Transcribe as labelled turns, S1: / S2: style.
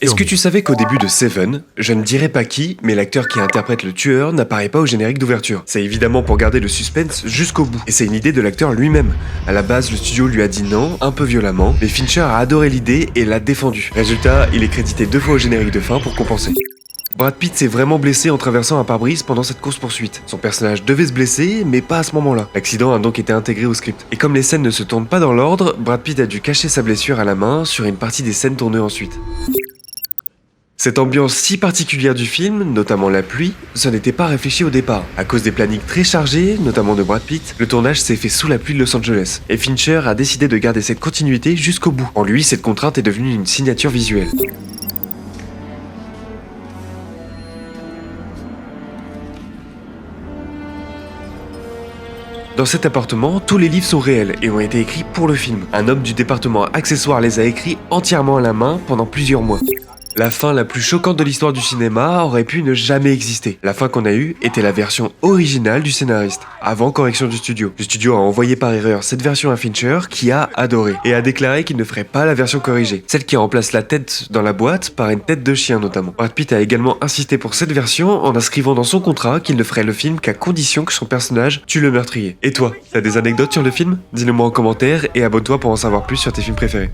S1: Est-ce que tu savais qu'au début de Seven, je ne dirais pas qui, mais l'acteur qui interprète le tueur n'apparaît pas au générique d'ouverture. C'est évidemment pour garder le suspense jusqu'au bout. Et c'est une idée de l'acteur lui-même. À la base, le studio lui a dit non, un peu violemment, mais Fincher a adoré l'idée et l'a défendue. Résultat, il est crédité 2 fois au générique de fin pour compenser. Brad Pitt s'est vraiment blessé en traversant un pare-brise pendant cette course-poursuite. Son personnage devait se blesser, mais pas à ce moment-là. L'accident a donc été intégré au script. Et comme les scènes ne se tournent pas dans l'ordre, Brad Pitt a dû cacher sa blessure à la main sur une partie des scènes tournées ensuite. Cette ambiance si particulière du film, notamment la pluie, ça n'était pas réfléchi au départ. À cause des plannings très chargés, notamment de Brad Pitt, le tournage s'est fait sous la pluie de Los Angeles. Et Fincher a décidé de garder cette continuité jusqu'au bout. En lui, cette contrainte est devenue une signature visuelle. Dans cet appartement, tous les livres sont réels et ont été écrits pour le film. Un homme du département accessoires les a écrits entièrement à la main pendant plusieurs mois. La fin la plus choquante de l'histoire du cinéma aurait pu ne jamais exister. La fin qu'on a eue était la version originale du scénariste, avant correction du studio. Le studio a envoyé par erreur cette version à Fincher, qui a adoré, et a déclaré qu'il ne ferait pas la version corrigée, celle qui remplace la tête dans la boîte par une tête de chien notamment. Brad Pitt a également insisté pour cette version en inscrivant dans son contrat qu'il ne ferait le film qu'à condition que son personnage tue le meurtrier. Et toi, t'as des anecdotes sur le film? Dis-le moi en commentaire et abonne-toi pour en savoir plus sur tes films préférés.